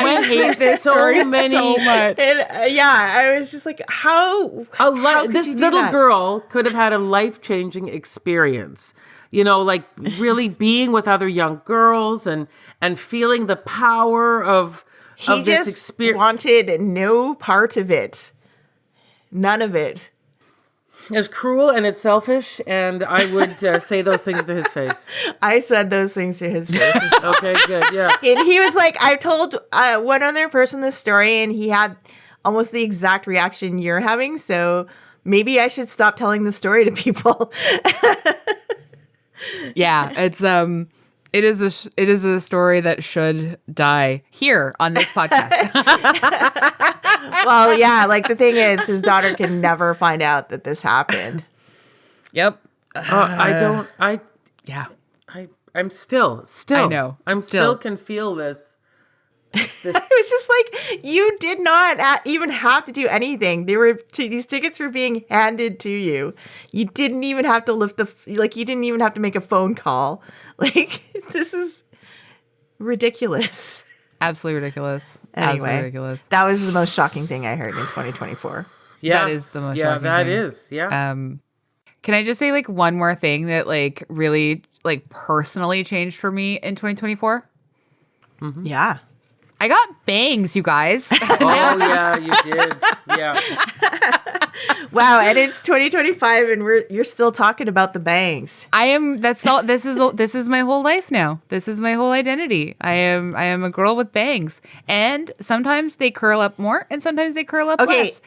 went hate through this so story many- so much. And I was just like, how could this you do little that? girl could have had a life-changing experience. Like really being with other young girls and feeling the power of He this just experience. wanted no part of it. None of it. It's cruel and it's selfish, and I would say those things to his face. I said those things to his face. Okay, good, yeah. And he was like, I told one other person this story, and he had almost the exact reaction you're having. So maybe I should stop telling the story to people. Yeah, it is a story that should die here on this podcast. Well, yeah, like the thing is, his daughter can never find out that this happened. Yep. Yeah. I'm still. I know. I'm Still. still can feel this. It was just like, you did not even have to do anything. These tickets were being handed to you. You didn't even have to you didn't even have to make a phone call. Like, this is ridiculous. Absolutely ridiculous. Anyway, Absolutely ridiculous. that was the most shocking thing I heard in 2024. Yes. That is the most Yeah, shocking that thing. is. Yeah. Can I just say like one more thing that like really like personally changed for me in 2024? Yeah. I got bangs, you guys. Oh yeah, you did. Yeah. Wow, and it's 2025 and you're still talking about the bangs. This is my whole life now. This is my whole identity. I am a girl with bangs. And sometimes they curl up more and sometimes they curl up less.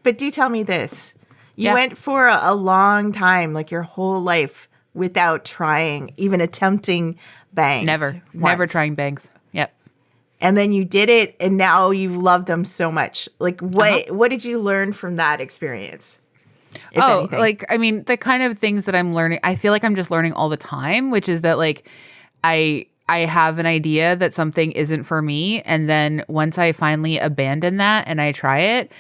But do tell me this. You Yeah. went for a long time, like your whole life, without trying, even attempting bangs. Never once. trying bangs. Yep. And then you did it, and now you love them so much. Like, what did you learn from that experience? if anything? like, I mean, the kind of things that I'm learning, I feel like I'm just learning all the time, which is that like I have an idea that something isn't for me. And then once I finally abandon that and I try it,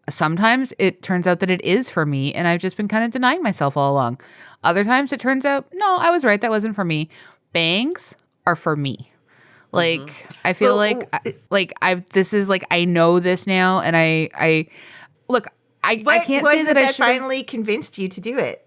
sometimes it turns out that it is for me. And I've just been kind of denying myself all along. Other times it turns out, no, I was right. That wasn't for me. Bangs are for me. Like, I feel this is like, I know this now. And I can't say that I finally convinced you to do it.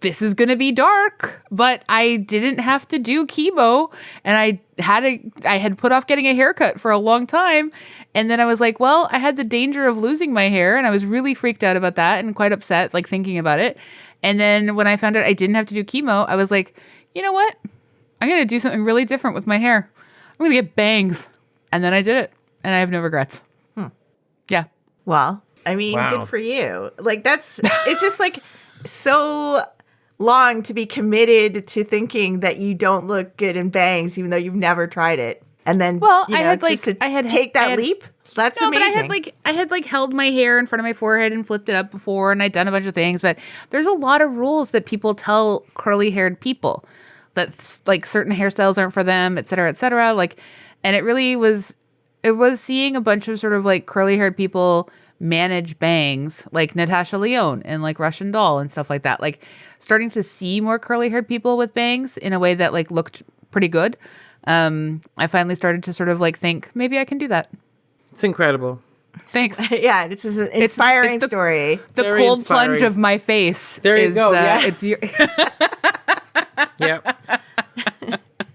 This is going to be dark, but I didn't have to do chemo, and I had put off getting a haircut for a long time. And then I was like, well, I had the danger of losing my hair, and I was really freaked out about that and quite upset, like thinking about it. And then when I found out I didn't have to do chemo, I was like, you know what? I'm going to do something really different with my hair. I'm going to get bangs. And then I did it, and I have no regrets. Yeah. Well, I mean, good for you. Like, it's just like so long to be committed to thinking that you don't look good in bangs, even though you've never tried it. And then, take that leap. That's amazing. But I had held my hair in front of my forehead and flipped it up before, and I'd done a bunch of things. But there's a lot of rules that people tell curly haired people that like certain hairstyles aren't for them, et cetera, et cetera. Like, and it was seeing a bunch of sort of like curly haired people manage bangs, like Natasha Lyonne and like Russian Doll and stuff like that. Like starting to see more curly haired people with bangs in a way that like looked pretty good. I finally started to sort of like think maybe I can do that. It's incredible. Thanks. Yeah, this is an inspiring story. The Very cold inspiring. Plunge of my face. There you go. It's Yep.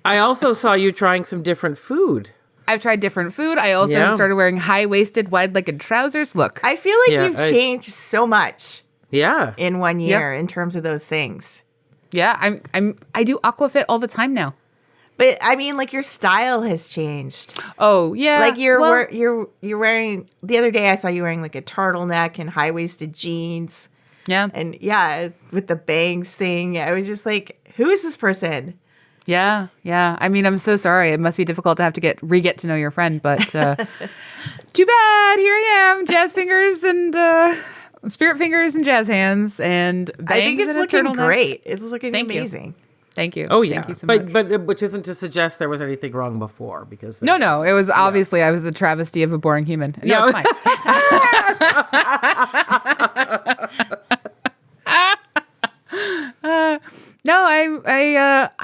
I also saw you trying some different food. I've tried different food. I also started wearing high-waisted, wide-legged trousers. Look, I feel like you've changed so much. Yeah. In 1 year in terms of those things. Yeah, I do Aquafit all the time now. But I mean, like your style has changed. Oh yeah, like you're wearing. The other day, I saw you wearing like a turtleneck and high-waisted jeans. Yeah, and with the bangs thing, I was just like, who is this person? Yeah. I mean, I'm so sorry. It must be difficult to have to get to know your friend, but too bad. Here I am, jazz fingers and spirit fingers and jazz hands and bangs. I think it's looking great. It's looking amazing. Thank you. Oh yeah. Thank you so much. But which isn't to suggest there was anything wrong before, because no, it was obviously I was the travesty of a boring human. No, it's fine.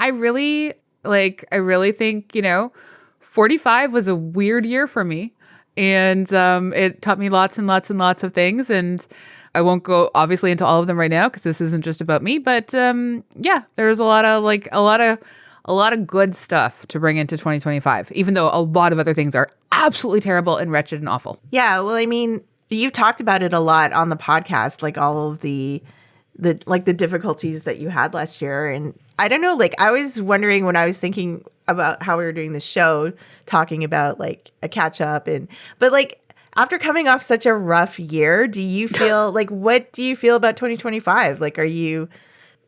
I really think, 45 was a weird year for me, and it taught me lots and lots and lots of things, and I won't go obviously into all of them right now because this isn't just about me, but there's a lot of good stuff to bring into 2025, even though a lot of other things are absolutely terrible and wretched and awful. Yeah, well, I mean, you've talked about it a lot on the podcast, like all of the difficulties that you had last year. And I don't know, like I was wondering when I was thinking about how we were doing the show, talking about like a catch up but like after coming off such a rough year, do you feel like, what do you feel about 2025? Like, are you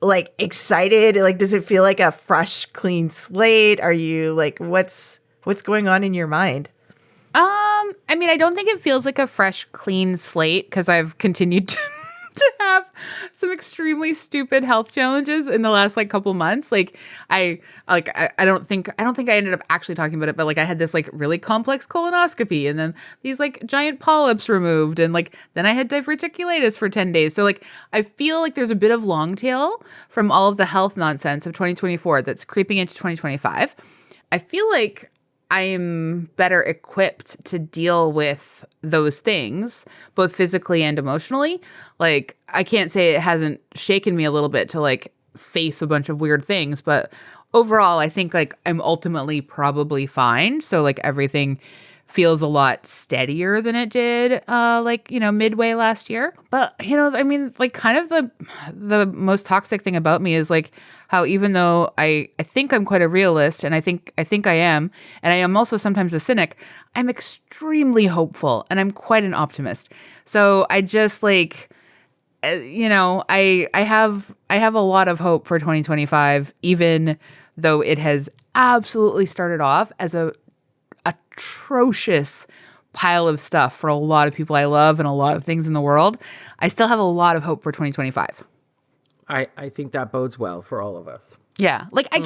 like excited? Like, does it feel like a fresh, clean slate? Are you like, what's going on in your mind? I mean, I don't think it feels like a fresh, clean slate because I've continued to have some extremely stupid health challenges in the last couple months. I don't think I ended up actually talking about it, but I had this really complex colonoscopy and then these giant polyps removed and then I had diverticulitis for 10 days. So I feel like there's a bit of long tail from all of the health nonsense of 2024 that's creeping into 2025. I feel like I'm better equipped to deal with those things, both physically and emotionally. I can't say it hasn't shaken me a little bit to face a bunch of weird things, but overall, I think I'm ultimately probably fine. So everything feels a lot steadier than it did, midway last year. But, I mean, kind of the most toxic thing about me is how even though I think I'm quite a realist and I think I am, and I am also sometimes a cynic, I'm extremely hopeful and I'm quite an optimist. So I just I have a lot of hope for 2025, even though it has absolutely started off as a atrocious, pile of stuff for a lot of people I love and a lot of things in the world, I still have a lot of hope for 2025. I think that bodes well for all of us. Yeah. Like I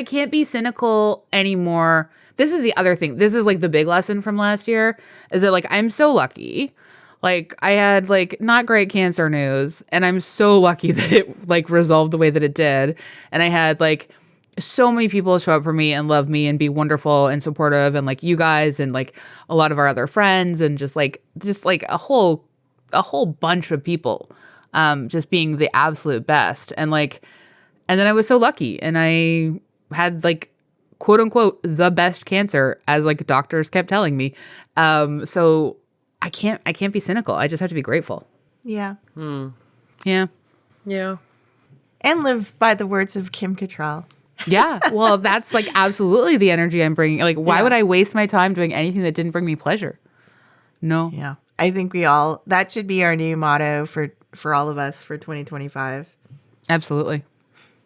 can't be cynical anymore. This is the other thing. This is like the big lesson from last year is that like I'm so lucky. Like I had like not great cancer news and I'm so lucky that it like resolved the way that it did. And I had like so many people show up for me and love me and be wonderful and supportive and like you guys and like a lot of our other friends and just like a whole bunch of people just being the absolute best. And then I was so lucky and I had like quote unquote the best cancer as like doctors kept telling me. So I can't be cynical. I just have to be grateful. Yeah. Yeah. Yeah. And live by the words of Kim Cattrall. Yeah. Well, that's like absolutely the energy I'm bringing. Like, why would I waste my time doing anything that didn't bring me pleasure? No. Yeah. I think that should be our new motto for all of us for 2025. Absolutely.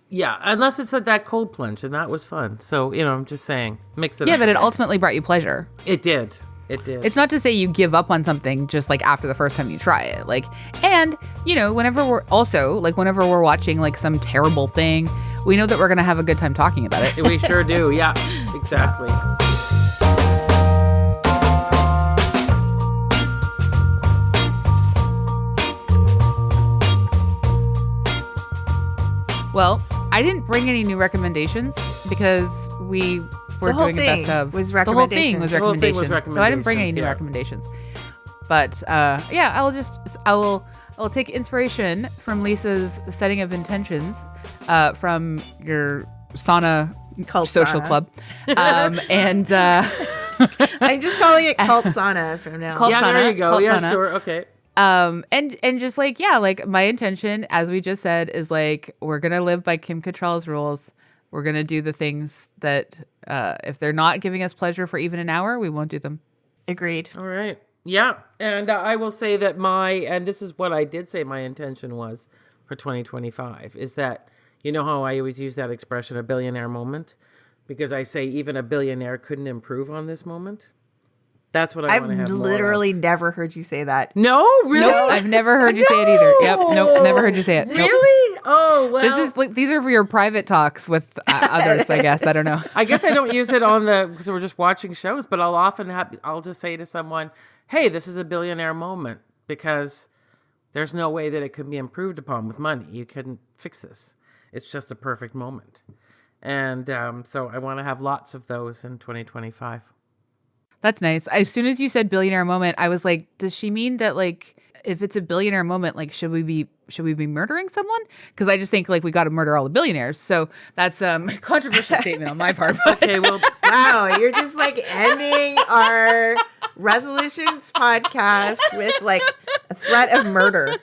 Yeah, unless it's like that cold plunge, and that was fun. So, I'm just saying, mix it up. Yeah, but it ultimately brought you pleasure. It did. It did. It's not to say you give up on something just like after the first time you try it. Like, and whenever we're watching like some terrible thing, we know that we're going to have a good time talking about it. We sure do. Yeah, exactly. Well, I didn't bring any new recommendations because we were doing a best of. Was the whole thing was The whole thing recommendations. was So I didn't bring any new recommendations, recommendations. But I will take inspiration from Lisa's setting of intentions from your sauna Cult social sauna. club. And I'm just calling it cult sauna from now on. Cult Yeah, sauna, there you go. cult Yeah, sauna. sure. Okay. And just like, yeah, like my intention, as we just said, is like, we're going to live by Kim Cattrall's rules. We're going to do the things that, if they're not giving us pleasure for even an hour, we won't do them. Agreed. All right. Yeah. And I will say that and this is what I did say my intention was for 2025, is that, you know how I always use that expression, a billionaire moment? Because I say even a billionaire couldn't improve on this moment. That's what I want to have I've more literally of. never heard you say that. No, really? Nope, I've never heard you say it either. Yep, nope, never heard you say it. Nope. Really? Oh, well. This is like, these are for your private talks with others, I guess. I don't know. I guess I don't use it because we're just watching shows, but I'll just say to someone, hey, this is a billionaire moment, because there's no way that it could be improved upon with money. You couldn't fix this. It's just a perfect moment. And so I want to have lots of those in 2025. That's nice. As soon as you said billionaire moment, I was like, does she mean that like if it's a billionaire moment, like should we be murdering someone? Because I just think like we got to murder all the billionaires. So that's a controversial statement on my part. But. Okay, well, Wow, you're just like ending our resolutions podcast with like a threat of murder.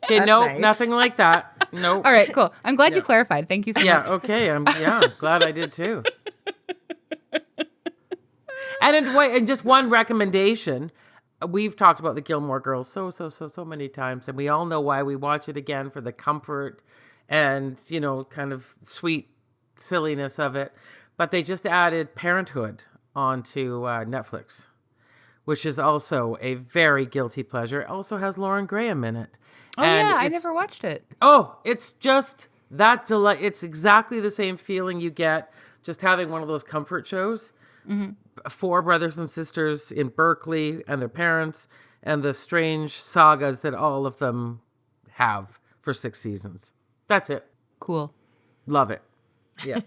okay, That's no, nice. Nothing like that. Nope. All right, cool. I'm glad you clarified. Thank you so much. Yeah, okay. I'm glad I did too. And just one recommendation. We've talked about the Gilmore Girls so many times, and we all know why we watch it again, for the comfort and, kind of sweet silliness of it. But they just added Parenthood onto Netflix, which is also a very guilty pleasure. It also has Lauren Graham in it. Oh, And yeah, I it's- never watched it. Oh, it's just that delight. It's exactly the same feeling you get just having one of those comfort shows. Mm-hmm. 4 brothers and sisters in Berkeley and their parents, and the strange sagas that all of them have for 6 seasons. That's it. Cool. Love it. Yeah.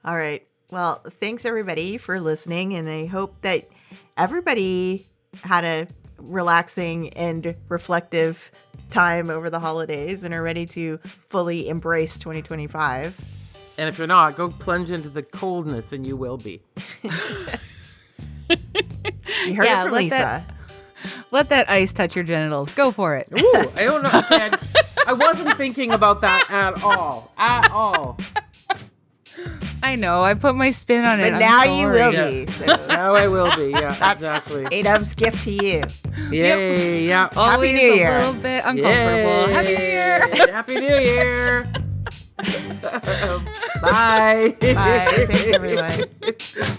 All right. Well, thanks everybody for listening, and I hope that everybody had a relaxing and reflective time over the holidays and are ready to fully embrace 2025. And if you're not, go plunge into the coldness and you will be. You heard Yeah, it from let Lisa. Let that ice touch your genitals. Go for it. Ooh, I don't know. Okay, I wasn't thinking about that at all. At all. I know. I put my spin on it. But I'm now sorry. you will Yeah. be. So Now I will be. Yeah, that's exactly. A-Dub's gift to you. Yay, yeah. Always New a Year. little bit uncomfortable. Yay. Happy New Year. Happy New Year. Bye. Bye. Thanks, everyone.